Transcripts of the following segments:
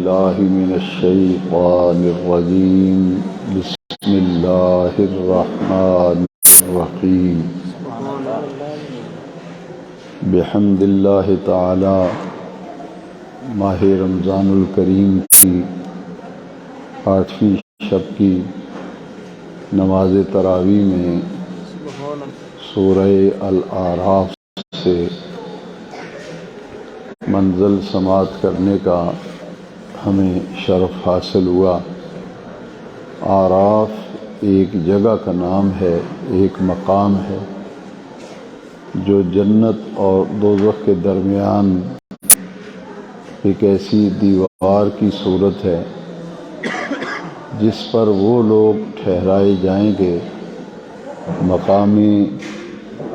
باللہ من الشیطان الرجیم بسم اللہ الرحمن الرحیم بحمد اللہ تعالی ماہ رمضان الکریم کی 8ویں شب کی نماز تراویح میں سورہ الاعراف سے منزل سماعت کرنے کا ہمیں شرف حاصل ہوا۔ اعراف ایک جگہ کا نام ہے، ایک مقام ہے جو جنت اور دوزخ کے درمیان ایک ایسی دیوار کی صورت ہے جس پر وہ لوگ ٹھہرائے جائیں گے۔ مقامی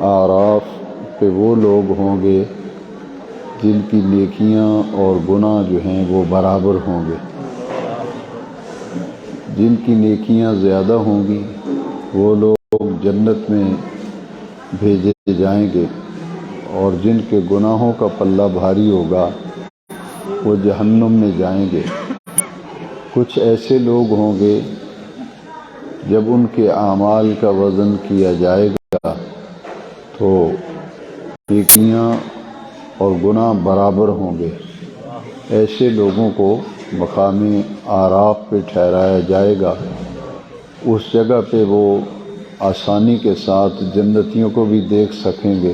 اعراف پہ وہ لوگ ہوں گے جن کی نیکیاں اور گناہ جو ہیں وہ برابر ہوں گے۔ جن کی نیکیاں زیادہ ہوں گی وہ لوگ جنت میں بھیجے جائیں گے، اور جن کے گناہوں کا پلہ بھاری ہوگا وہ جہنم میں جائیں گے۔ کچھ ایسے لوگ ہوں گے جب ان کے اعمال کا وزن کیا جائے گا تو نیکیاں اور گناہ برابر ہوں گے۔ ایسے لوگوں کو مقامی اعراف پہ ٹھہرایا جائے گا۔ اس جگہ پہ وہ آسانی کے ساتھ جنتیوں کو بھی دیکھ سکیں گے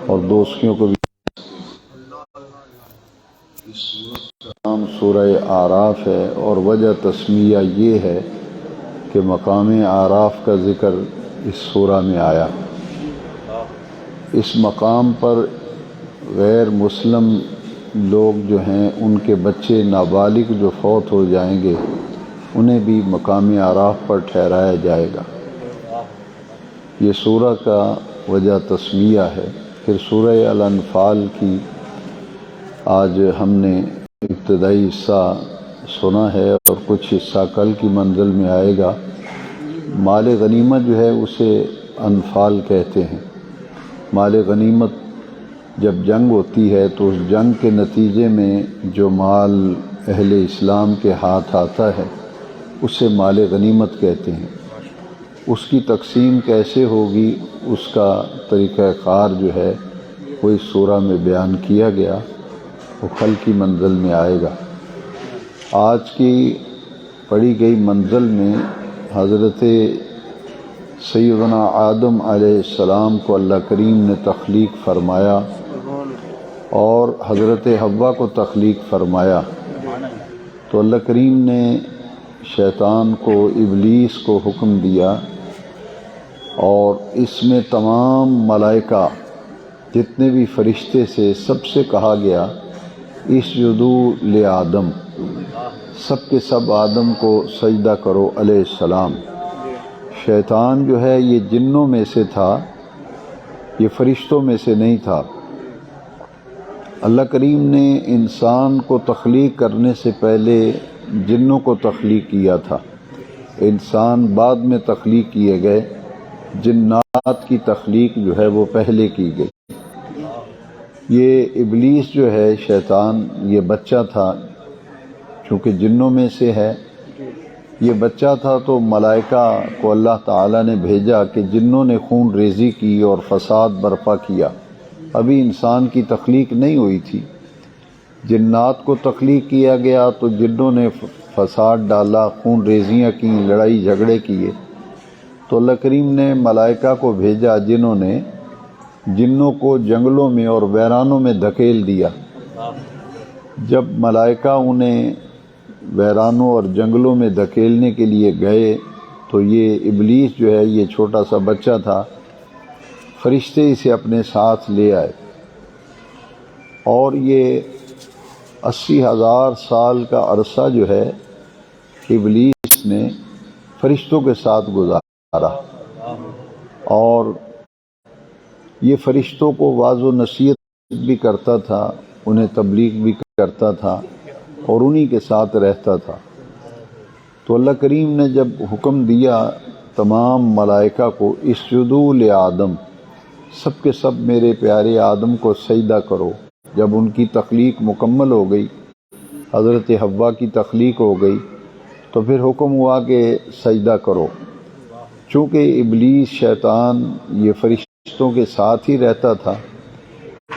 اور دوستیوں کو بھی۔ اس سورت کا نام سورہ اعراف ہے، اور وجہ تسمیہ یہ ہے کہ مقام اعراف کا ذکر اس سورہ میں آیا۔ اس مقام پر غیر مسلم لوگ جو ہیں ان کے بچے نابالغ جو فوت ہو جائیں گے انہیں بھی مقام اعراف پر ٹھہرایا جائے گا۔ یہ سورہ کا وجہ تسمیہ ہے۔ پھر سورہ الانفال کی آج ہم نے ابتدائی حصہ سنا ہے، اور کچھ حصہ کل کی منزل میں آئے گا۔ مال غنیمت جو ہے اسے انفال کہتے ہیں۔ مال غنیمت جب جنگ ہوتی ہے تو اس جنگ کے نتیجے میں جو مال اہل اسلام کے ہاتھ آتا ہے اسے مال غنیمت کہتے ہیں۔ اس کی تقسیم کیسے ہوگی اس کا طریقہ کار جو ہے وہ اس سورہ میں بیان کیا گیا، وہ کل کی منزل میں آئے گا۔ آج کی پڑھی گئی منزل میں حضرت سیدنا آدم علیہ السلام کو اللہ کریم نے تخلیق فرمایا اور حضرت حوا کو تخلیق فرمایا، تو اللہ کریم نے شیطان کو، ابلیس کو حکم دیا، اور اس میں تمام ملائکہ جتنے بھی فرشتے سے سب سے کہا گیا اسجدوا لآدم، سب کے سب آدم کو سجدہ کرو علیہ السلام۔ شیطان جو ہے یہ جنوں میں سے تھا، یہ فرشتوں میں سے نہیں تھا۔ اللہ کریم نے انسان کو تخلیق کرنے سے پہلے جنوں کو تخلیق کیا تھا۔ انسان بعد میں تخلیق کیے گئے، جنات کی تخلیق جو ہے وہ پہلے کی گئی۔ یہ ابلیس جو ہے شیطان، یہ بچہ تھا، چونکہ جنوں میں سے ہے، یہ بچہ تھا تو ملائکہ کو اللہ تعالیٰ نے بھیجا کہ جنوں نے خون ریزی کی اور فساد برپا کیا۔ ابھی انسان کی تخلیق نہیں ہوئی تھی۔ جنات کو تخلیق کیا گیا تو جنوں نے فساد ڈالا، خون ریزیاں کی، لڑائی جھگڑے کیے، تو اللہ کریم نے ملائکہ کو بھیجا جنہوں نے جنوں کو جنگلوں میں اور ویرانوں میں دھکیل دیا۔ جب ملائکہ انہیں ویرانوں اور جنگلوں میں دھکیلنے کے لیے گئے تو یہ ابلیس جو ہے یہ چھوٹا سا بچہ تھا، فرشتے اسے اپنے ساتھ لے آئے، اور یہ 80,000 سال کا عرصہ جو ہے ابلیس نے فرشتوں کے ساتھ گزارا، اور یہ فرشتوں کو واعظ و نصیحت بھی کرتا تھا، انہیں تبلیغ بھی کرتا تھا، اور انہی کے ساتھ رہتا تھا۔ تو اللہ کریم نے جب حکم دیا تمام ملائکہ کو اسجدوا لآدم، سب کے سب میرے پیارے آدم کو سجدہ کرو، جب ان کی تخلیق مکمل ہو گئی حضرت حوا کی تخلیق ہو گئی تو پھر حکم ہوا کہ سجدہ کرو۔ چونکہ ابلیس شیطان یہ فرشتوں کے ساتھ ہی رہتا تھا،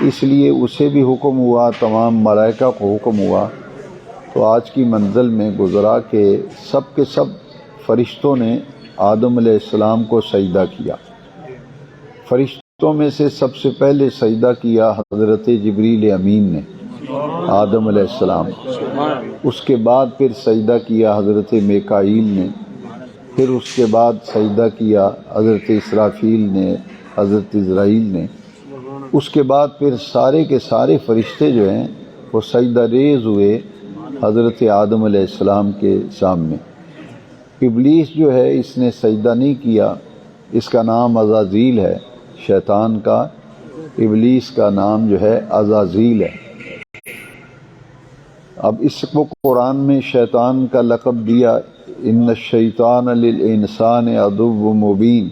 اس لیے اسے بھی حکم ہوا، تمام ملائکہ کو حکم ہوا۔ تو آج کی منزل میں گزرا کہ سب کے سب فرشتوں نے آدم علیہ السلام کو سجدہ کیا۔ فرشتوں میں سے سب سے پہلے سجدہ کیا حضرت جبریل امین نے آدم علیہ السلام، اس کے بعد پھر سجدہ کیا حضرت میکائیل نے، پھر اس کے بعد سجدہ کیا حضرت اسرافیل نے، حضرت عزرائیل نے، اس کے بعد پھر سارے کے سارے فرشتے جو ہیں وہ سجدہ ریز ہوئے حضرت آدم علیہ السلام کے سامنے۔ ابلیس جو ہے اس نے سجدہ نہیں کیا، اس کا نام عزازیل ہے، شیطان کا ابلیس کا نام جو ہے عزازیل ہے۔ اب اس کو قرآن میں شیطان کا لقب دیا، ان الشیطان للانسان عدو مبین،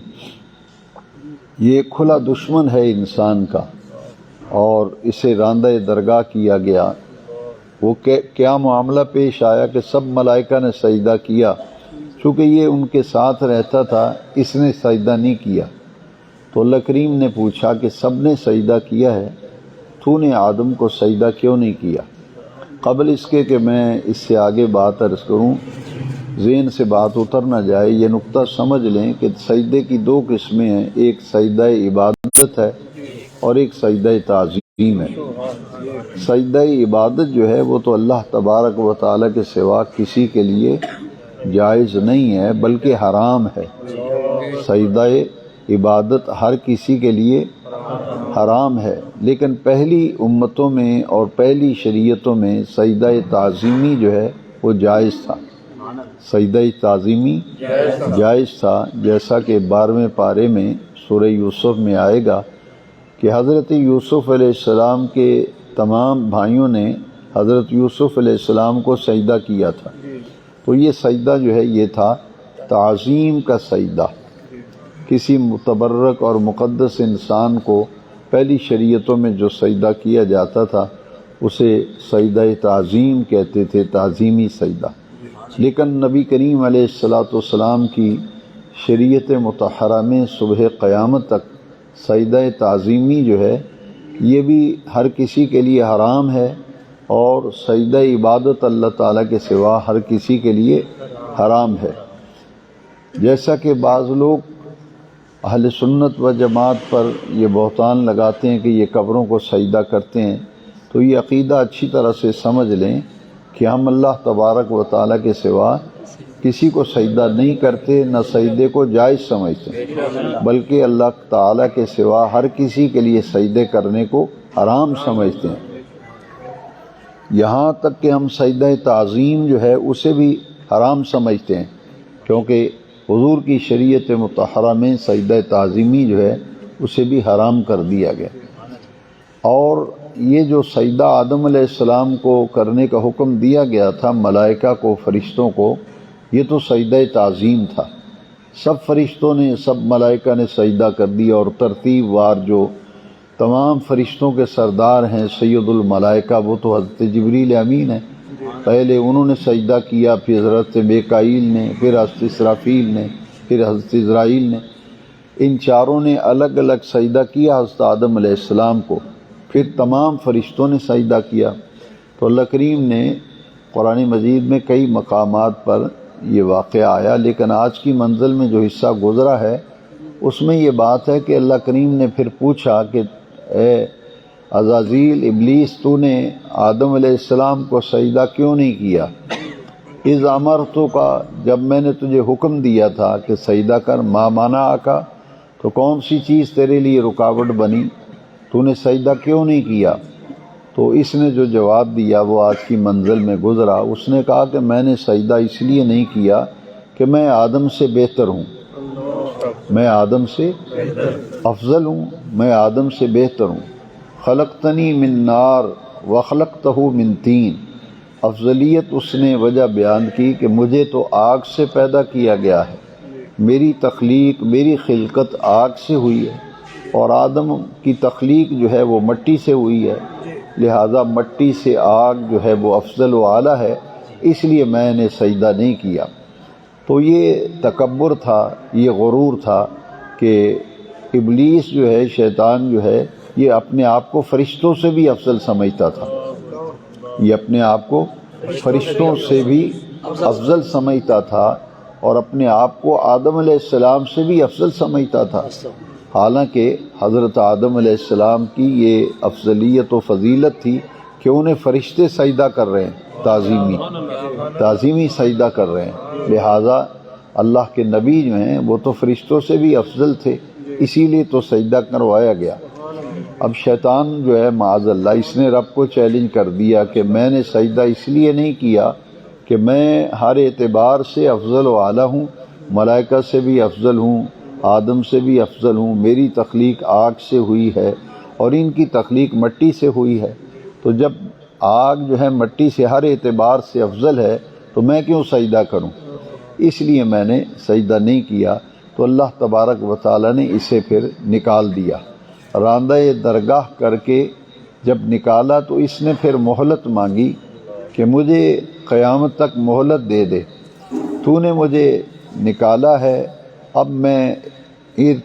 یہ کھلا دشمن ہے انسان کا، اور اسے راندہ درگاہ کیا گیا۔ وہ کیا معاملہ پیش آیا کہ سب ملائکہ نے سجدہ کیا، چونکہ یہ ان کے ساتھ رہتا تھا، اس نے سجدہ نہیں کیا۔ تو اللہ کریم نے پوچھا کہ سب نے سجدہ کیا ہے، تو نے آدم کو سجدہ کیوں نہیں کیا؟ قبل اس کے کہ میں اس سے آگے بات عرض کروں، ذہن سے بات اتر نہ جائے، یہ نقطہ سمجھ لیں کہ سجدے کی دو قسمیں ہیں، ایک سجدہ عبادت ہے اور ایک سجدہ تعظیم ہے۔ سجدہ عبادت جو ہے وہ تو اللہ تبارک و تعالیٰ کے سوا کسی کے لیے جائز نہیں ہے بلکہ حرام ہے۔ سجدہ عبادت ہر کسی کے لیے حرام ہے، لیکن پہلی امتوں میں اور پہلی شریعتوں میں سجدہ تعظیمی جو ہے وہ جائز تھا۔ سجدہ تعظیمی جائز تھا، جیسا کہ 12ویں پارے میں سورہ یوسف میں آئے گا کہ حضرت یوسف علیہ السلام کے تمام بھائیوں نے حضرت یوسف علیہ السلام کو سجدہ کیا تھا۔ تو یہ سجدہ جو ہے یہ تھا تعظیم کا سجدہ۔ کسی متبرک اور مقدس انسان کو پہلی شریعتوں میں جو سجدہ کیا جاتا تھا اسے سجدہ تعظیم کہتے تھے، تعظیمی سجدہ۔ لیکن نبی کریم علیہ السلام کی شریعت مطہرہ میں صبح قیامت تک سجدہ تعظیمی جو ہے یہ بھی ہر کسی کے لیے حرام ہے، اور سجدہ عبادت اللہ تعالیٰ کے سوا ہر کسی کے لیے حرام ہے۔ جیسا کہ بعض لوگ اہل سنت و جماعت پر یہ بہتان لگاتے ہیں کہ یہ قبروں کو سجدہ کرتے ہیں، تو یہ عقیدہ اچھی طرح سے سمجھ لیں کہ ہم اللہ تبارک و تعالیٰ کے سوا کسی کو سجدہ نہیں کرتے، نہ سجدے کو جائز سمجھتے، بلکہ اللہ تعالیٰ کے سوا ہر کسی کے لیے سجدے کرنے کو حرام سمجھتے ہیں۔ یہاں تک کہ ہم سجدہ تعظیم جو ہے اسے بھی حرام سمجھتے ہیں، کیونکہ حضور کی شریعت مطہرہ میں سجدہ تعظیمی جو ہے اسے بھی حرام کر دیا گیا۔ اور یہ جو سجدہ آدم علیہ السلام کو کرنے کا حکم دیا گیا تھا ملائکہ کو، فرشتوں کو، یہ تو سجدہ تعظیم تھا۔ سب فرشتوں نے، سب ملائکہ نے سجدہ کر دیا، اور ترتیب وار جو تمام فرشتوں کے سردار ہیں سید الملائکہ وہ تو حضرت جبریل امین ہیں، پہلے انہوں نے سجدہ کیا، پھر حضرت میکائیل نے، پھر حضرت اسرافیل نے، پھر حضرت عزرائیل نے، ان چاروں نے الگ الگ سجدہ کیا حضرت آدم علیہ السلام کو، پھر تمام فرشتوں نے سجدہ کیا۔ تو اللہ کریم نے قرآن مجید میں کئی مقامات پر یہ واقعہ آیا، لیکن آج کی منزل میں جو حصہ گزرا ہے اس میں یہ بات ہے کہ اللہ کریم نے پھر پوچھا کہ اے عزازیل، ابلیس، تو نے آدم علیہ السلام کو سجدہ کیوں نہیں کیا؟ اذ امرتک، جب میں نے تجھے حکم دیا تھا کہ سجدہ کر، ما منعک، تو کون سی چیز تیرے لیے رکاوٹ بنی؟ تو نے سجدہ کیوں نہیں کیا؟ تو اس نے جو جواب دیا وہ آج کی منزل میں گزرا۔ اس نے کہا کہ میں نے سجدہ اس لیے نہیں کیا کہ میں آدم سے بہتر ہوں، میں آدم سے افضل ہوں، میں آدم سے بہتر ہوں۔ خلقتنی من نار وخلقتہ من طین، افضلیت اس نے وجہ بیان کی کہ مجھے تو آگ سے پیدا کیا گیا ہے، میری تخلیق، میری خلقت آگ سے ہوئی ہے، اور آدم کی تخلیق جو ہے وہ مٹی سے ہوئی ہے۔ لہٰذا مٹی سے آگ جو ہے وہ افضل و اعلیٰ ہے، اس لیے میں نے سجدہ نہیں کیا۔ تو یہ تکبر تھا، یہ غرور تھا کہ ابلیس جو ہے، شیطان جو ہے، یہ اپنے آپ کو فرشتوں سے بھی افضل سمجھتا تھا، یہ اپنے آپ کو فرشتوں سے بھی افضل سمجھتا تھا اور اپنے آپ کو آدم علیہ السلام سے بھی افضل سمجھتا تھا، حالانکہ حضرت آدم علیہ السلام کی یہ افضلیت و فضیلت تھی کہ انہیں فرشتے سجدہ کر رہے ہیں، تعظیمی سجدہ کر رہے ہیں، لہٰذا اللہ کے نبی جو ہیں وہ تو فرشتوں سے بھی افضل تھے، اسی لیے تو سجدہ کروایا گیا۔ اب شیطان جو ہے معاذ اللہ، اس نے رب کو چیلنج کر دیا کہ میں نے سجدہ اس لیے نہیں کیا کہ میں ہر اعتبار سے افضل و اعلیٰ ہوں، ملائکہ سے بھی افضل ہوں، آدم سے بھی افضل ہوں، میری تخلیق آگ سے ہوئی ہے اور ان کی تخلیق مٹی سے ہوئی ہے، تو جب آگ جو ہے مٹی سے ہر اعتبار سے افضل ہے تو میں کیوں سجدہ کروں؟ اس لیے میں نے سجدہ نہیں کیا۔ تو اللہ تبارک و تعالیٰ نے اسے پھر نکال دیا، راندہ درگاہ کر کے جب نکالا تو اس نے پھر مہلت مانگی کہ مجھے قیامت تک مہلت دے دے، تو نے مجھے نکالا ہے، اب میں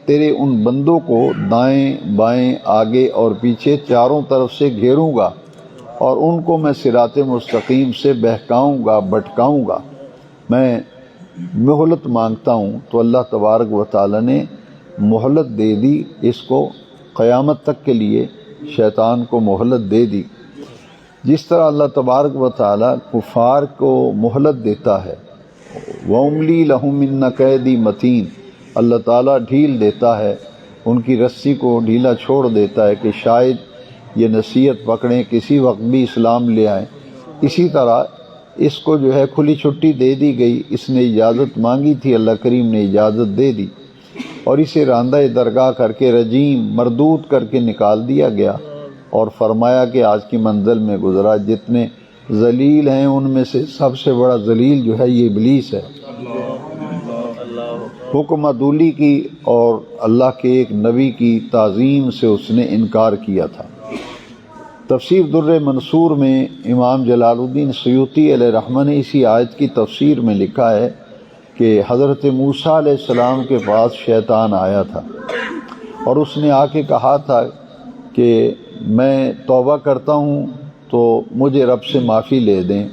تیرے ان بندوں کو دائیں بائیں آگے اور پیچھے چاروں طرف سے گھیروں گا اور ان کو میں صراط مستقیم سے بہکاؤں گا، بھٹکاؤں گا، میں مہلت مانگتا ہوں۔ تو اللہ تبارک و تعالیٰ نے مہلت دے دی اس کو، قیامت تک کے لیے شیطان کو مہلت دے دی۔ جس طرح اللہ تبارک و تعالیٰ کفار کو مہلت دیتا ہے، وَأُمْلِي لَهُمْ إِنَّ كَيْدِي مَتِينٌ، اللہ تعالیٰ ڈھیل دیتا ہے، ان کی رسی کو ڈھیلا چھوڑ دیتا ہے کہ شاید یہ نصیحت پکڑیں، کسی وقت بھی اسلام لے آئیں۔ اسی طرح اس کو جو ہے کھلی چھٹی دے دی گئی، اس نے اجازت مانگی تھی، اللہ کریم نے اجازت دے دی اور اسے راندہ درگاہ کر کے رجیم مردود کر کے نکال دیا گیا اور فرمایا کہ آج کی منزل میں گزرا جتنے ذلیل ہیں ان میں سے سب سے بڑا ذلیل جو ہے یہ ابلیس ہے۔ حکم عدولی کی اور اللہ کے ایک نبی کی تعظیم سے اس نے انکار کیا تھا۔ تفسیر در منصور میں امام جلال الدین سیوطی علیہ رحمہ نے اسی آیت کی تفسیر میں لکھا ہے کہ حضرت موسیٰ علیہ السلام کے پاس شیطان آیا تھا اور اس نے آ کے کہا تھا کہ میں توبہ کرتا ہوں تو مجھے رب سے معافی لے دیں،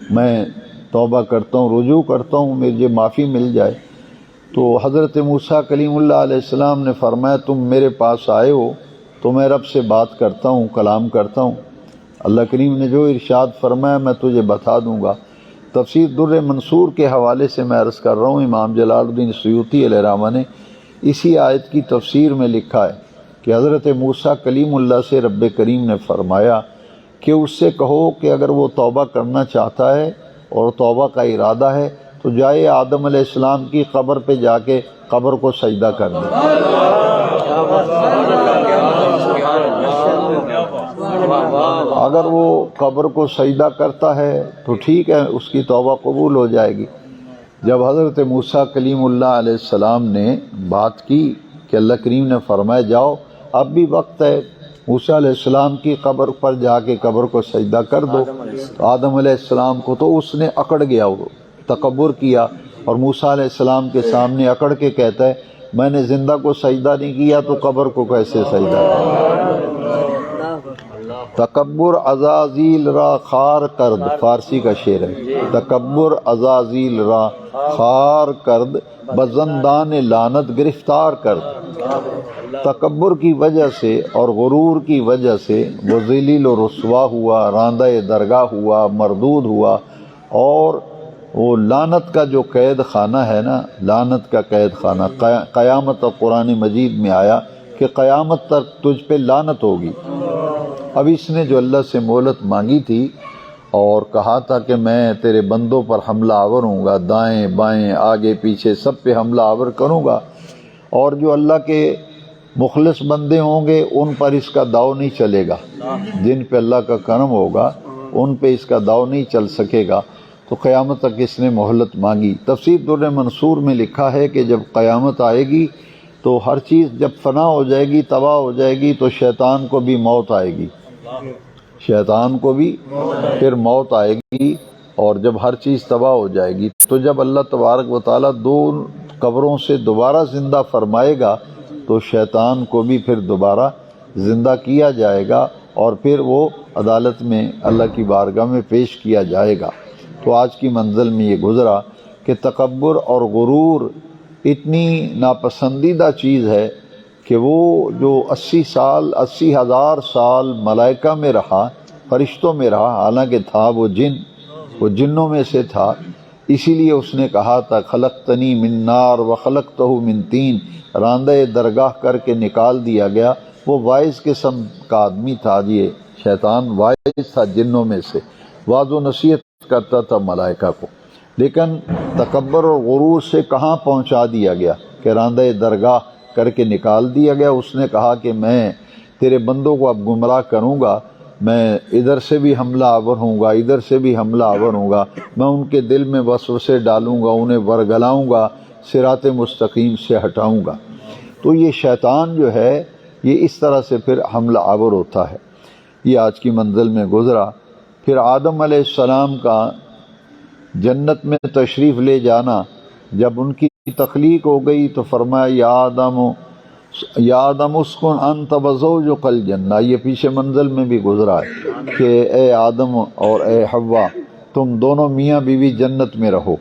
میں توبہ کرتا ہوں، رجوع کرتا ہوں، مجھے معافی مل جائے۔ تو حضرت موسیٰ کلیم اللہ علیہ السلام نے فرمایا تم میرے پاس آئے ہو تو میں رب سے بات کرتا ہوں، کلام کرتا ہوں، اللہ کریم نے جو ارشاد فرمایا میں تجھے بتا دوں گا۔ تفسیر در منصور کے حوالے سے میں عرض کر رہا ہوں، امام جلال الدین سیوطی علیہ رحمہ نے اسی آیت کی تفسیر میں لکھا ہے کہ حضرت موسیٰ کلیم اللہ سے رب کریم نے فرمایا کہ اس سے کہو کہ اگر وہ توبہ کرنا چاہتا ہے اور توبہ کا ارادہ ہے تو جائے آدم علیہ السلام کی قبر پہ جا کے قبر کو سجدہ کر دے۔ اگر وہ قبر کو سجدہ کرتا ہے تو ٹھیک ہے، اس کی توبہ قبول ہو جائے گی۔ جب حضرت موسیٰ کلیم اللہ علیہ السلام نے بات کی کہ اللہ کریم نے فرمایا جاؤ اب بھی وقت ہے، موسیٰ علیہ السلام کی قبر پر جا کے قبر کو سجدہ کر دو، تو آدم علیہ السلام کو تو اس نے اکڑ گیا، وہ تکبر کیا اور موسیٰ علیہ السلام کے سامنے اکڑ کے کہتا ہے میں نے زندہ کو سجدہ نہیں کیا تو قبر کو کیسے سجدہ کیا؟ تکبر عزازیل را خار کرد، فارسی کا شعر ہے، تکبر عزازیل را خار کرد بزندان لعنت گرفتار کرد۔ تکبر کی وجہ سے اور غرور کی وجہ سے وہ ذلیل و رسوا ہوا، راندہ درگاہ ہوا، مردود ہوا، اور وہ لعنت کا جو قید خانہ ہے نا، لعنت کا قید خانہ، قیامت اور قرآن مجید میں آیا کہ قیامت تک تجھ پہ لعنت ہوگی۔ اب اس نے جو اللہ سے مہلت مانگی تھی اور کہا تھا کہ میں تیرے بندوں پر حملہ آور ہوں گا، دائیں بائیں آگے پیچھے سب پہ حملہ آور کروں گا، اور جو اللہ کے مخلص بندے ہوں گے ان پر اس کا داؤ نہیں چلے گا، جن پہ اللہ کا کرم ہوگا ان پہ اس کا داؤ نہیں چل سکے گا، تو قیامت تک اس نے مہلت مانگی۔ تفسیر در منصور میں لکھا ہے کہ جب قیامت آئے گی تو ہر چیز جب فنا ہو جائے گی، تباہ ہو جائے گی، تو شیطان کو بھی موت آئے گی، شیطان کو بھی پھر موت آئے گی، اور جب ہر چیز تباہ ہو جائے گی تو جب اللہ تبارک و تعالیٰ دو قبروں سے دوبارہ زندہ فرمائے گا تو شیطان کو بھی پھر دوبارہ زندہ کیا جائے گا، اور پھر وہ عدالت میں اللہ کی بارگاہ میں پیش کیا جائے گا۔ تو آج کی منزل میں یہ گزرا کہ تکبر اور غرور اتنی ناپسندیدہ چیز ہے کہ وہ جو 80,000 سال ملائکہ میں رہا، فرشتوں میں رہا، حالانکہ تھا وہ جنوں میں سے تھا، اسی لیے اس نے کہا تھا خلقتنی من نار و خلقتہ من طین، راندہ درگاہ کر کے نکال دیا گیا۔ وہ وائز قسم کا آدمی تھا، یہ شیطان وائز تھا جنوں میں سے، واعظ و نصیحت کرتا تھا ملائکہ کو، لیکن تکبر اور غرور سے کہاں پہنچا دیا گیا کہ راندہ درگاہ کر کے نکال دیا گیا۔ اس نے کہا کہ میں تیرے بندوں کو اب گمراہ کروں گا، میں ادھر سے بھی حملہ آور ہوں گا، ادھر سے بھی حملہ آور ہوں گا، میں ان کے دل میں وسوسے ڈالوں گا، انہیں ورگلاؤں گا، صراط مستقیم سے ہٹاؤں گا۔ تو یہ شیطان جو ہے یہ اس طرح سے پھر حملہ آور ہوتا ہے۔ یہ آج کی منزل میں گزرا۔ پھر آدم علیہ السلام کا جنت میں تشریف لے جانا، جب ان کی تخلیق ہو گئی تو فرمایا یا آدم اسکن انت وزوجک الجنہ، یہ پیچھے منزل میں بھی گزرا ہے کہ اے آدم اور اے حوا تم دونوں میاں بیوی جنت میں رہو۔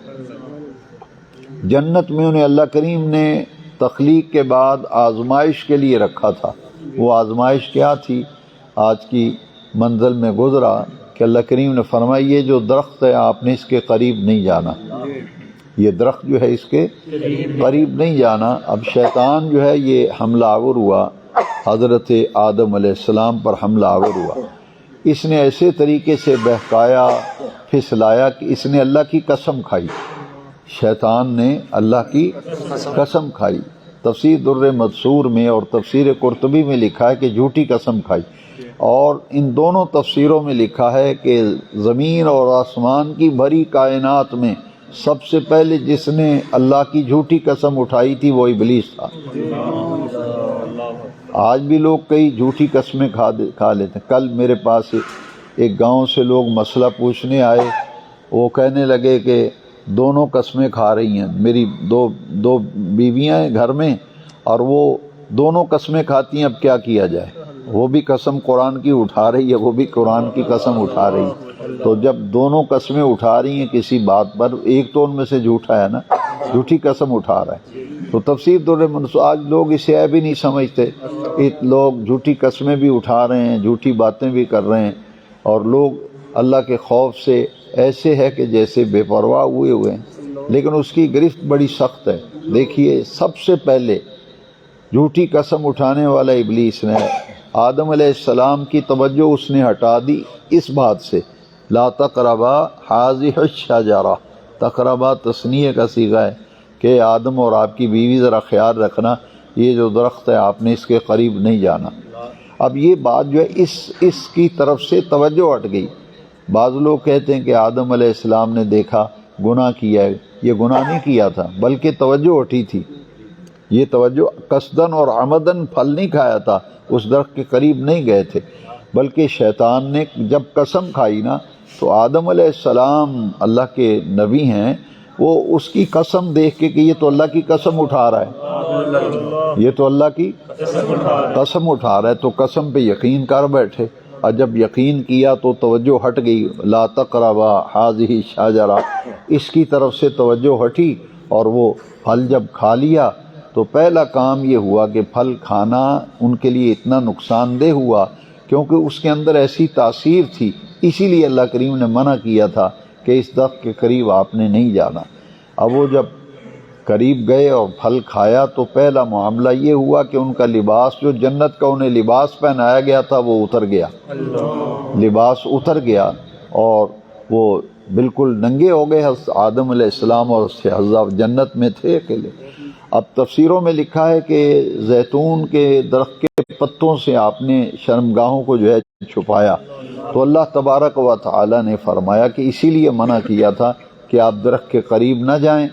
جنت میں انہیں اللہ کریم نے تخلیق کے بعد آزمائش کے لیے رکھا تھا۔ وہ آزمائش کیا تھی؟ آج کی منزل میں گزرا کہ اللہ کریم نے فرمایا یہ جو درخت ہے آپ نے اس کے قریب نہیں جانا، یہ درخت جو ہے اس کے قریب نہیں جانا۔ اب شیطان جو ہے یہ حملہ آور ہوا، حضرت آدم علیہ السلام پر حملہ آور ہوا۔ اس نے ایسے طریقے سے بہکایا، پھسلایا کہ اس نے اللہ کی قسم کھائی، شیطان نے اللہ کی قسم کھائی۔ تفسیر در منصور میں اور تفسیر قرطبی میں لکھا ہے کہ جھوٹی قسم کھائی، اور ان دونوں تفسیروں میں لکھا ہے کہ زمین اور آسمان کی بھری کائنات میں سب سے پہلے جس نے اللہ کی جھوٹی قسم اٹھائی تھی وہ ابلیس تھا۔ آج بھی لوگ کئی جھوٹی قسمیں کھا لیتے ہیں۔ کل میرے پاس ایک گاؤں سے لوگ مسئلہ پوچھنے آئے، وہ کہنے لگے کہ دونوں قسمیں کھا رہی ہیں، میری دو بیویاں ہیں گھر میں اور وہ دونوں قسمیں کھاتی ہیں، اب کیا کیا جائے؟ وہ بھی قسم قرآن کی اٹھا رہی ہے، وہ بھی قرآن کی قسم اٹھا رہی ہے۔ تو جب دونوں قسمیں اٹھا رہی ہیں کسی بات پر، ایک تو ان میں سے جھوٹا ہے نا، جھوٹی قسم اٹھا رہا ہے۔ تو تفسیر در منصور، آج لوگ اسے عیب ہی نہیں سمجھتے، لوگ جھوٹی قسمیں بھی اٹھا رہے ہیں، جھوٹی باتیں بھی کر رہے ہیں، اور لوگ اللہ کے خوف سے ایسے ہے کہ جیسے بے پرواہ ہوئے ہیں، لیکن اس کی گرفت بڑی سخت ہے۔ دیکھیے سب سے پہلے جھوٹی قسم اٹھانے والا ابلیس نے آدم علیہ السلام کی توجہ اس نے ہٹا دی اس بات سے، لا تقربا هذه الشجرہ، تقربا تثنیہ کا صیغہ ہے کہ آدم اور آپ کی بیوی ذرا خیال رکھنا، یہ جو درخت ہے آپ نے اس کے قریب نہیں جانا۔ اب یہ بات جو ہے اس کی طرف سے توجہ ہٹ گئی۔ بعض لوگ کہتے ہیں کہ آدم علیہ السلام نے دیکھا گناہ کیا ہے، یہ گناہ نہیں کیا تھا بلکہ توجہ ہٹی تھی۔ یہ توجہ قصدن اور عمدن پھل نہیں کھایا تھا، اس درخت کے قریب نہیں گئے تھے، بلکہ شیطان نے جب قسم کھائی نا تو آدم علیہ السلام اللہ کے نبی ہیں، وہ اس کی قسم دیکھ کے کہ یہ تو اللہ کی قسم اٹھا رہا ہے، یہ تو اللہ کی قسم اٹھا رہا ہے، تو قسم پہ یقین کر بیٹھے، اور جب یقین کیا تو توجہ ہٹ گئی، لا تقربا هذه الشجرہ، اس کی طرف سے توجہ ہٹی، اور وہ پھل جب کھا لیا تو پہلا کام یہ ہوا کہ پھل کھانا ان کے لیے اتنا نقصان دہ ہوا کیونکہ اس کے اندر ایسی تاثیر تھی، اسی لیے اللہ کریم نے منع کیا تھا کہ اس درخت کے قریب آپ نے نہیں جانا۔ اب وہ جب قریب گئے اور پھل کھایا تو پہلا معاملہ یہ ہوا کہ ان کا لباس، جو جنت کا انہیں لباس پہنایا گیا تھا، وہ اتر گیا، لباس اتر گیا، اور وہ بالکل ننگے ہو گئے۔ آدم علیہ السلام اور حضرت جنت میں تھے اکیلے۔ اب تفسیروں میں لکھا ہے کہ زیتون کے درخت کے پتوں سے آپ نے شرمگاہوں کو جو ہے چھپایا، تو اللہ تبارک و تعالی نے فرمایا کہ اسی لیے منع کیا تھا کہ آپ درخت کے قریب نہ جائیں۔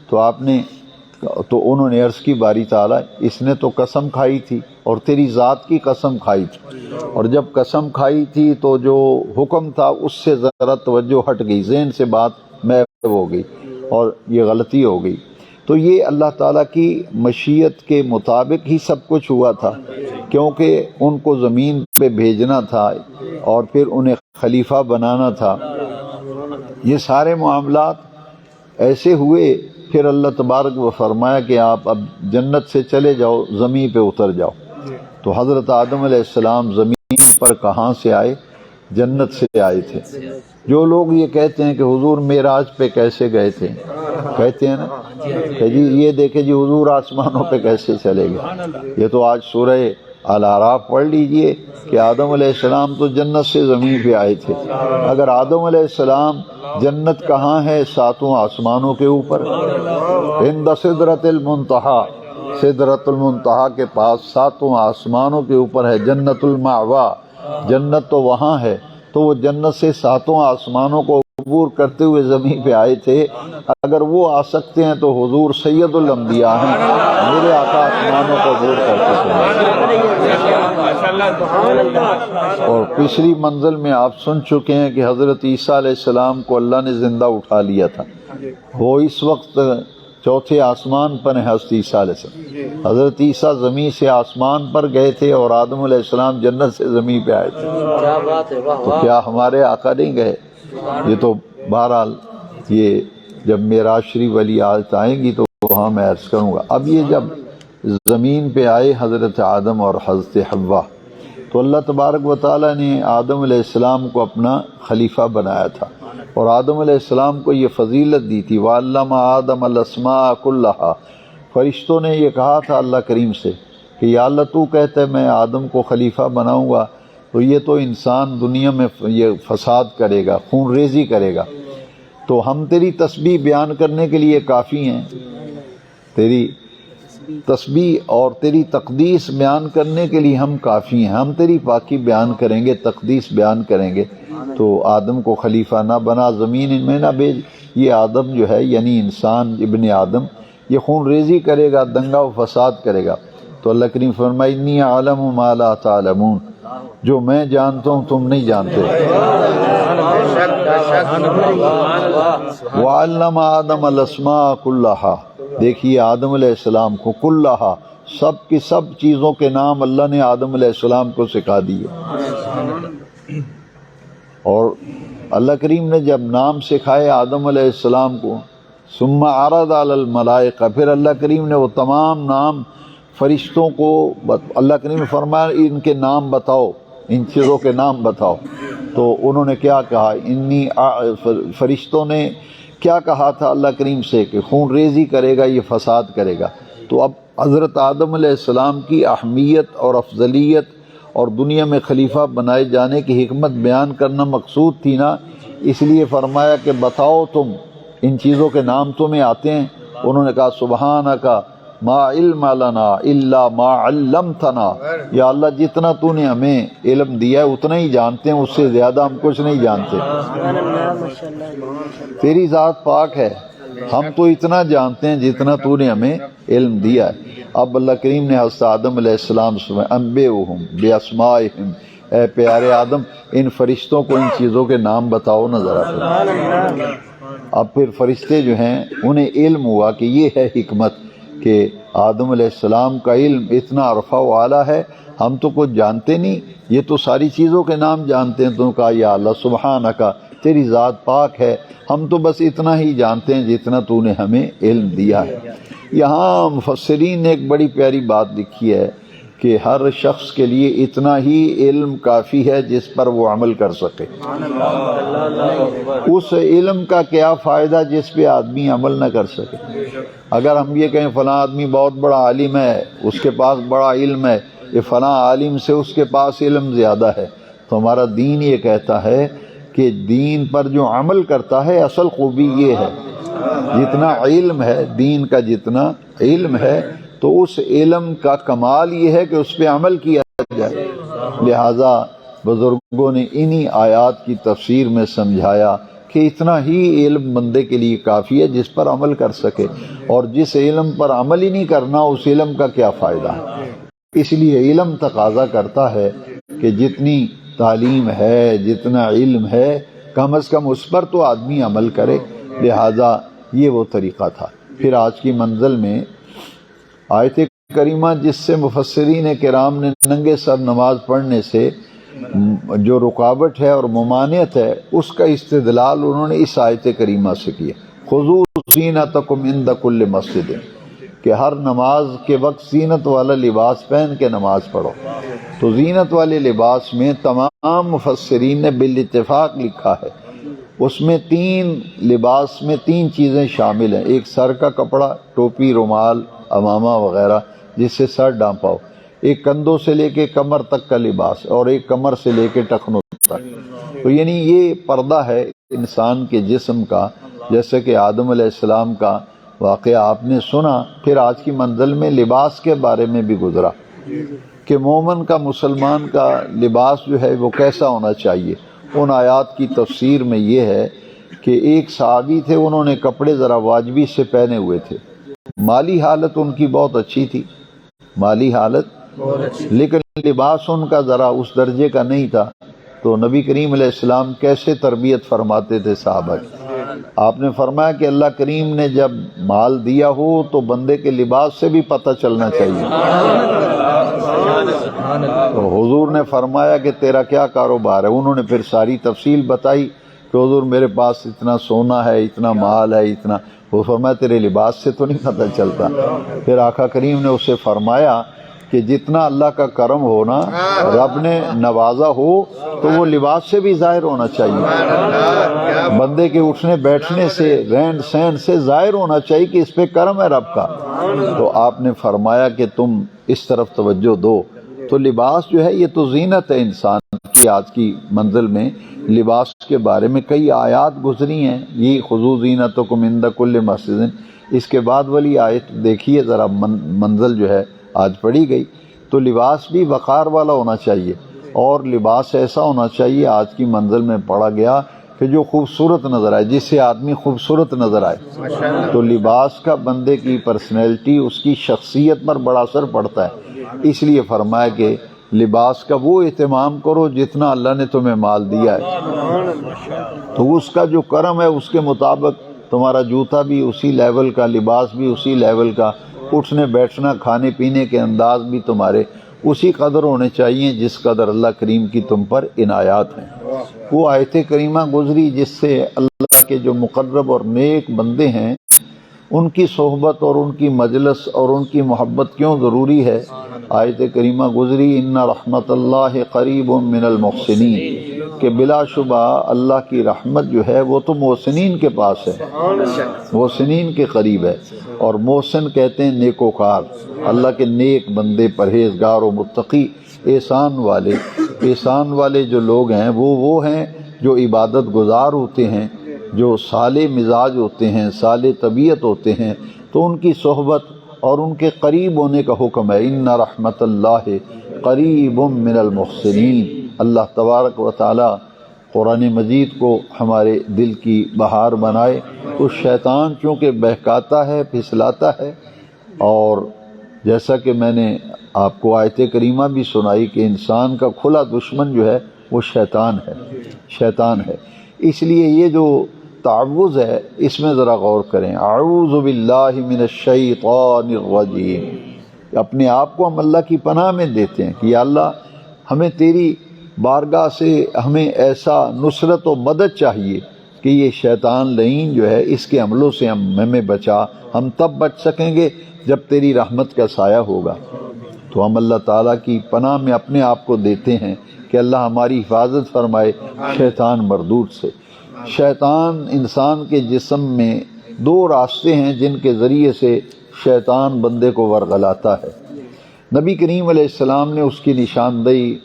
تو انہوں نے عرض کی باری تعالیٰ، اس نے تو قسم کھائی تھی اور تیری ذات کی قسم کھائی تھی، اور جب قسم کھائی تھی تو جو حکم تھا اس سے ذرا توجہ ہٹ گئی، ذہن سے بات محو ہو گئی اور یہ غلطی ہو گئی۔ تو یہ اللہ تعالیٰ کی مشیت کے مطابق ہی سب کچھ ہوا تھا، کیونکہ ان کو زمین پہ بھیجنا تھا اور پھر انہیں خلیفہ بنانا تھا۔ یہ سارے معاملات ایسے ہوئے، پھر اللہ تبارک و فرمایا کہ آپ اب جنت سے چلے جاؤ، زمین پہ اتر جاؤ۔ تو حضرت آدم علیہ السلام زمین پر کہاں سے آئے؟ جنت سے آئے تھے۔ جو لوگ یہ کہتے ہیں کہ حضور معراج پہ کیسے گئے تھے، کہتے ہیں نا کہ جی یہ دیکھیں جی حضور آسمانوں پہ کیسے چلے گئے، یہ تو آج سورہ الاعراف پڑھ لیجئے کہ آدم علیہ السلام تو جنت سے زمین پہ آئے تھے۔ اگر آدم علیہ السلام، جنت کہاں ہے؟ ساتوں آسمانوں کے اوپر، عند سدرۃ المنتہا، سدرۃ المنتہا کے پاس ساتوں آسمانوں کے اوپر ہے جنت المأویٰ، جنت تو وہاں ہے۔ تو وہ جنت سے ساتوں آسمانوں کو عبور کرتے ہوئے زمین پہ آئے تھے۔ اگر وہ آ سکتے ہیں تو حضور سید الانبیاء ہیں، میرے آقا آسمانوں کو عبور کرتے تھے۔ اور پچھلی منزل میں آپ سن چکے ہیں کہ حضرت عیسیٰ علیہ السلام کو اللہ نے زندہ اٹھا لیا تھا، وہ اس وقت چوتھے آسمان پر ہیں حضرت عیسیٰ علیہ السلام۔ حضرت عیسیٰ زمین سے آسمان پر گئے تھے اور آدم علیہ السلام جنت سے زمین پہ آئے تھے، تو کیا ہمارے آقا نہیں گئے؟ یہ تو بہرحال یہ جب معراج شریف والی آیت آئیں گی تو وہاں میں عرض کروں گا۔ اب یہ جب زمین پہ آئے حضرت آدم اور حضرت حوا، تو اللہ تبارک و تعالیٰ نے آدم علیہ السلام کو اپنا خلیفہ بنایا تھا، اور آدم علیہ السلام کو یہ فضیلت دی تھی، وَعَلَّمَ آدَمَ الْأَسْمَاءَ كُلَّهَا۔ فرشتوں نے یہ کہا تھا اللہ کریم سے کہ یا اللہ تو کہتا ہے میں آدم کو خلیفہ بناؤں گا، تو یہ تو انسان دنیا میں یہ فساد کرے گا، خون ریزی کرے گا، تو ہم تیری تسبیح بیان کرنے کے لیے کافی ہیں، تیری تسبیح اور تیری تقدیس بیان کرنے کے لیے ہم کافی ہیں، ہم تیری پاکی بیان کریں گے، تقدیس بیان کریں گے، تو آدم کو خلیفہ نہ بنا، زمین میں نہ بھیج۔ یہ آدم جو ہے یعنی انسان ابن آدم، یہ خون ریزی کرے گا، دنگا و فساد کرے گا۔ تو اللہ کریم فرمائی انی اعلم ما لا تعلمون، جو میں جانتا ہوں تم نہیں جانتے۔ وَعَلَّمَ آدَمَ الْأَسْمَاءَ كُلَّهَا، دیکھیے آدم علیہ السلام کو کلہا، سب کی سب چیزوں کے نام اللہ نے آدم علیہ السلام کو سکھا دیے۔ اور اللہ کریم نے جب نام سکھائے آدم علیہ السلام کو، ثم عرض علی الملائکہ، پھر اللہ کریم نے وہ تمام نام فرشتوں کو، اللہ کریم نے فرمایا ان کے نام بتاؤ، ان چیزوں کے نام بتاؤ، تو انہوں نے کیا کہا، فرشتوں نے کیا کہا تھا اللہ کریم سے کہ خون ریزی کرے گا، یہ فساد کرے گا۔ تو اب حضرت آدم علیہ السلام کی اہمیت اور افضلیت اور دنیا میں خلیفہ بنائے جانے کی حکمت بیان کرنا مقصود تھی نا، اس لیے فرمایا کہ بتاؤ تم، ان چیزوں کے نام تمہیں آتے ہیں؟ انہوں نے کہا سبحانک ما علم لنا الا ما علمتنا، یا اللہ جتنا تو نے ہمیں علم دیا ہے اتنا ہی جانتے ہیں، اس سے زیادہ ہم کچھ نہیں جانتے۔ تیری ذات پاک ہے، ہم تو اتنا جانتے ہیں جتنا تو نے ہمیں علم دیا ہے۔ اب اللہ کریم نے حضرت آدم علیہ السلام سے انبئہم باسمائہم، اے پیارے آدم ان فرشتوں کو ان چیزوں کے نام بتاؤ نا ذرا۔ اب پھر فرشتے جو ہیں انہیں علم ہوا کہ یہ ہے حکمت کہ آدم علیہ السلام کا علم اتنا عرفہ و اعلیٰ ہے، ہم تو کچھ جانتے نہیں، یہ تو ساری چیزوں کے نام جانتے ہیں۔ تو کہا یا اللہ سبحانک، تیری ذات پاک ہے، ہم تو بس اتنا ہی جانتے ہیں جتنا تو نے ہمیں علم دیا ہے۔ یہاں مفسرین نے ایک بڑی پیاری بات لکھی ہے کہ ہر شخص کے لیے اتنا ہی علم کافی ہے جس پر وہ عمل کر سکے۔ اس علم کا کیا فائدہ جس پہ آدمی عمل نہ کر سکے؟ اگر ہم یہ کہیں فلاں آدمی بہت بڑا عالم ہے، اس کے پاس بڑا علم ہے، یہ فلاں عالم سے اس کے پاس علم زیادہ ہے، تو ہمارا دین یہ کہتا ہے کہ دین پر جو عمل کرتا ہے اصل خوبی یہ ہے، جتنا علم ہے، دین کا جتنا علم ہے تو اس علم کا کمال یہ ہے کہ اس پہ عمل کیا جائے۔ لہذا بزرگوں نے انہی آیات کی تفسیر میں سمجھایا کہ اتنا ہی علم بندے کے لیے کافی ہے جس پر عمل کر سکے، اور جس علم پر عمل ہی نہیں کرنا اس علم کا کیا فائدہ ہے۔ اس لیے علم تقاضا کرتا ہے کہ جتنی تعلیم ہے، جتنا علم ہے، کم از کم اس پر تو آدمی عمل کرے۔ لہذا یہ وہ طریقہ تھا۔ پھر آج کی منزل میں آیت کریمہ جس سے مفسرین کرام نے ننگے سر نماز پڑھنے سے جو رکاوٹ ہے اور ممانعت ہے، اس کا استدلال انہوں نے اس آیت کریمہ سے کیا، خذوا زینتکم عند کل مسجد، کہ ہر نماز کے وقت زینت والا لباس پہن کے نماز پڑھو۔ تو زینت والے لباس میں تمام مفسرین نے بالاتفاق لکھا ہے، اس میں لباس میں تین چیزیں شامل ہیں۔ ایک سر کا کپڑا، ٹوپی، رومال، امامہ وغیرہ جس سے سر ڈھانپا ہو، ایک کندھوں سے لے کے کمر تک کا لباس، اور ایک کمر سے لے کے ٹخنوں تک۔ تو یعنی یہ پردہ ہے انسان کے جسم کا، جیسے کہ آدم علیہ السلام کا واقعہ آپ نے سنا۔ پھر آج کی منزل میں لباس کے بارے میں بھی گزرا کہ مومن کا، مسلمان کا لباس جو ہے وہ کیسا ہونا چاہیے۔ ان آیات کی تفسیر میں یہ ہے کہ ایک صحابی تھے، انہوں نے کپڑے ذرا واجبی سے پہنے ہوئے تھے، مالی حالت ان کی بہت اچھی تھی، مالی حالت، لیکن لباس ان کا ذرا اس درجے کا نہیں تھا۔ تو نبی کریم علیہ السلام کیسے تربیت فرماتے تھے صحابہ کی؟ آپ نے فرمایا کہ اللہ کریم نے جب مال دیا ہو تو بندے کے لباس سے بھی پتہ چلنا چاہیے۔ تو حضور نے فرمایا کہ تیرا کیا کاروبار ہے؟ انہوں نے پھر ساری تفصیل بتائی کہ حضور میرے پاس اتنا سونا ہے، اتنا مال ہے، اتنا۔ وہ فرمایا تیرے لباس سے تو نہیں پتہ چلتا۔ پھر آقا کریم نے اسے فرمایا کہ جتنا اللہ کا کرم ہونا، رب نے نوازا ہو تو وہ لباس سے بھی ظاہر ہونا چاہیے، بندے کے اٹھنے بیٹھنے سے، رہن سہن سے ظاہر ہونا چاہیے کہ اس پہ کرم ہے رب کا۔ تو آپ نے فرمایا کہ تم اس طرف توجہ دو۔ تو لباس جو ہے یہ تو زینت ہے انسان کی۔ آج کی منزل میں لباس کے بارے میں کئی آیات گزری ہیں، یہ خذوا زینتکم عند کل مسجد۔ اس کے بعد والی آیت دیکھیے ذرا، منزل جو ہے آج پڑھی گئی۔ تو لباس بھی وقار والا ہونا چاہیے، اور لباس ایسا ہونا چاہیے، آج کی منزل میں پڑھا گیا کہ جو خوبصورت نظر آئے، جس سے آدمی خوبصورت نظر آئے۔ تو لباس کا بندے کی پرسنالٹی، اس کی شخصیت پر بڑا اثر پڑتا ہے۔ اس لیے فرمایا کہ لباس کا وہ اہتمام کرو جتنا اللہ نے تمہیں مال دیا ہے، تو اس کا جو کرم ہے اس کے مطابق تمہارا جوتا بھی اسی لیول کا، لباس بھی اسی لیول کا، اٹھنے بیٹھنا، کھانے پینے کے انداز بھی تمہارے اسی قدر ہونے چاہیے جس قدر اللہ کریم کی تم پر عنایات ہیں۔ وہ آیت کریمہ گزری جس سے اللہ کے جو مقرب اور نیک بندے ہیں ان کی صحبت اور ان کی مجلس اور ان کی محبت کیوں ضروری ہے۔ آیت کریمہ گزری ان رحمت اللہ قریب من المحسنین، کہ بلا شبہ اللہ کی رحمت جو ہے وہ تو محسنین کے پاس ہے، محسنین کے قریب ہے۔ اور محسن کہتے ہیں نیکوکار، اللہ کے نیک بندے، پرہیزگار و متقی، احسان والے جو لوگ ہیں وہ ہیں جو عبادت گزار ہوتے ہیں، جو صالح مزاج ہوتے ہیں، صالح طبیعت ہوتے ہیں۔ تو ان کی صحبت اور ان کے قریب ہونے کا حکم ہے۔ ان رحمت اللہ قریب من المحسنین۔ اللہ تبارک و تعالی قرآن مجید کو ہمارے دل کی بہار بنائے۔ تو شیطان چونکہ بہکاتا ہے، پھسلاتا ہے، اور جیسا کہ میں نے آپ کو آیت کریمہ بھی سنائی کہ انسان کا کھلا دشمن جو ہے وہ شیطان ہے۔ اس لیے یہ جو تعوذ ہے اس میں ذرا غور کریں، اعوذ باللہ من الشیطان الرجیم۔ اپنے آپ کو ہم اللہ کی پناہ میں دیتے ہیں کہ یا اللہ ہمیں تیری بارگاہ سے ہمیں ایسا نصرت و مدد چاہیے کہ یہ شیطان لعین جو ہے اس کے عملوں سے ہمیں بچا۔ ہم تب بچ سکیں گے جب تیری رحمت کا سایہ ہوگا۔ تو ہم اللہ تعالیٰ کی پناہ میں اپنے آپ کو دیتے ہیں کہ اللہ ہماری حفاظت فرمائے شیطان مردود سے۔ شیطان انسان کے جسم میں دو راستے ہیں جن کے ذریعے سے شیطان بندے کو ورغلاتا ہے۔ نبی کریم علیہ السلام نے اس کی نشاندہی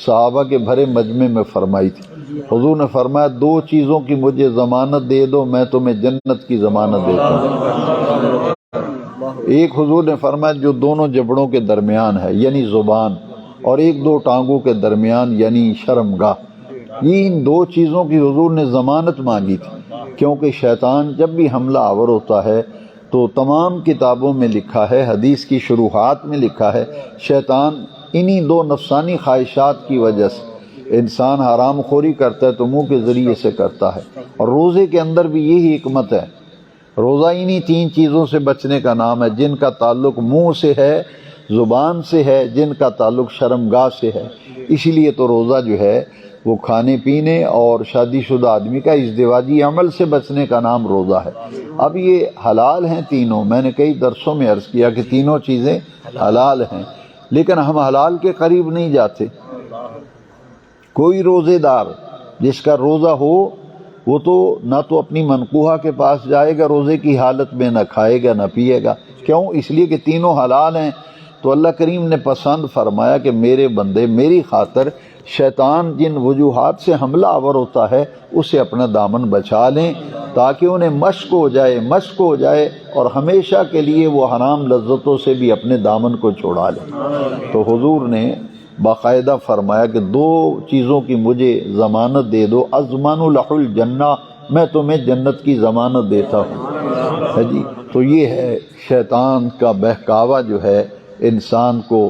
صحابہ کے بھرے مجمع میں فرمائی تھی۔ حضور نے فرمایا دو چیزوں کی مجھے ضمانت دے دو، میں تمہیں جنت کی ضمانت دیتا ہوں۔ ایک حضور نے فرمایا جو دونوں جبڑوں کے درمیان ہے یعنی زبان، اور ایک دو ٹانگوں کے درمیان یعنی شرمگاہ۔ یہ ان دو چیزوں کی حضور نے ضمانت مانگی تھی، کیونکہ شیطان جب بھی حملہ آور ہوتا ہے تو تمام کتابوں میں لکھا ہے، حدیث کی شروحات میں لکھا ہے، شیطان انہی دو نفسانی خواہشات کی وجہ سے انسان حرام خوری کرتا ہے تو منہ کے ذریعے سے کرتا ہے، اور روزے کے اندر بھی یہی حکمت ہے۔ روزہ انہی تین چیزوں سے بچنے کا نام ہے جن کا تعلق منہ سے ہے، زبان سے ہے، جن کا تعلق شرمگاہ سے ہے۔ اسی لیے تو روزہ جو ہے وہ کھانے پینے اور شادی شدہ آدمی کا ازدواجی عمل سے بچنے کا نام روزہ ہے۔ اب یہ حلال ہیں تینوں، میں نے کئی درسوں میں عرض کیا کہ تینوں چیزیں حلال ہیں، لیکن ہم حلال کے قریب نہیں جاتے۔ کوئی روزے دار جس کا روزہ ہو وہ تو نہ تو اپنی منقوہہ کے پاس جائے گا روزے کی حالت میں، نہ کھائے گا نہ پیے گا۔ کیوں؟ اس لیے کہ تینوں حلال ہیں۔ تو اللہ کریم نے پسند فرمایا کہ میرے بندے میری خاطر شیطان جن وجوہات سے حملہ آور ہوتا ہے اسے اپنا دامن بچا لیں تاکہ انہیں مشق ہو جائے اور ہمیشہ کے لیے وہ حرام لذتوں سے بھی اپنے دامن کو چھڑا لیں۔ تو حضور نے باقاعدہ فرمایا کہ دو چیزوں کی مجھے ضمانت دے دو، اضمن لہ الجنہ، میں تمہیں جنت کی ضمانت دیتا ہوں۔ ہے جی، تو یہ ہے شیطان کا بہکاوا جو ہے انسان کو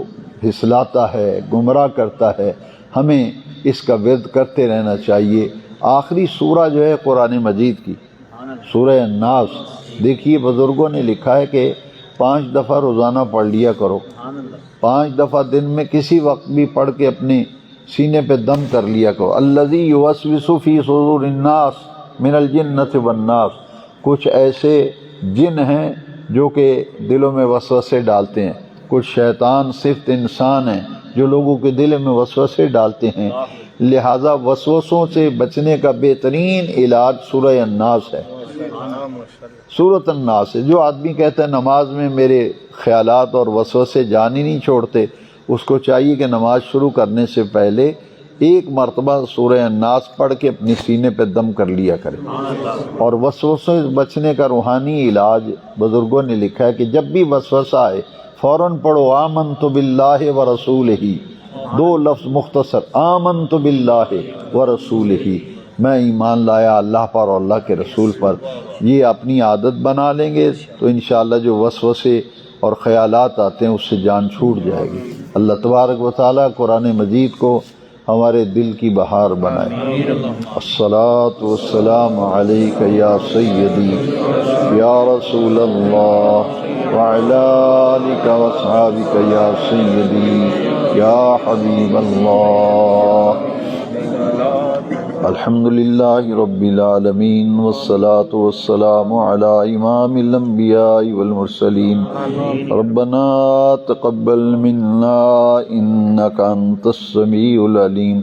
پھسلاتا ہے، گمراہ کرتا ہے۔ ہمیں اس کا ورد کرتے رہنا چاہیے۔ آخری سورہ جو ہے قرآن مجید کی سورہ الناس، دیکھیے بزرگوں نے لکھا ہے کہ 5 دفعہ روزانہ پڑھ لیا کرو، 5 دفعہ دن میں کسی وقت بھی پڑھ کے اپنے سینے پہ دم کر لیا کرو۔ الذی یوسوس فی صدور الناس من الجنۃ والناس، کچھ ایسے جن ہیں جو کہ دلوں میں وسوسے ڈالتے ہیں، کچھ شیطان صفت انسان ہیں جو لوگوں کے دل میں وسوسے ڈالتے ہیں، لہذا وسوسوں سے بچنے کا بہترین علاج سورہ الناس ہے۔ سورۃ الناس ہے۔ جو آدمی کہتا ہے نماز میں میرے خیالات اور وسوسے جان ہی نہیں چھوڑتے، اس کو چاہیے کہ نماز شروع کرنے سے پہلے 1 مرتبہ سورہ الناس پڑھ کے اپنے سینے پہ دم کر لیا کرے۔ اور وسوسے سے بچنے کا روحانی علاج بزرگوں نے لکھا ہے کہ جب بھی وسوسہ آئے فوراً پڑھو آمنت باللہ ورسولہ، 2 لفظ مختصر، آمنت باللہ ورسولہ، میں ایمان لایا اللہ پر اور اللہ کے رسول پر۔ یہ اپنی عادت بنا لیں گے تو انشاءاللہ جو وسوسے اور خیالات آتے ہیں اس سے جان چھوٹ جائے گی۔ اللہ تبارک و تعالیٰ قرآن مجید کو ہمارے دل کی بہار بنائے۔ الصلاۃ والسلام علیک یا سیدی یا رسول اللہ وعلی آلک واصحابک یا سیدی یا حبیب اللہ۔ الحمدللہ رب العالمین والصلاة والسلام علی امام الانبیاء والمرسلین۔ ربنا تقبل منا انک انت السمیع العلیم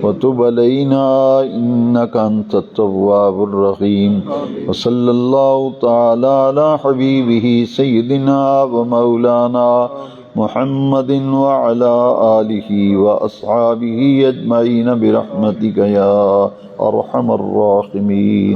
وتب علینا انک انت التواب الرحیم، وصلی اللہ تعالی علی حبیبہ سیدنا و مولانا محمد وعلى آلہ واصحابہ اجمعین برحمتک یا ارحم الراحمین۔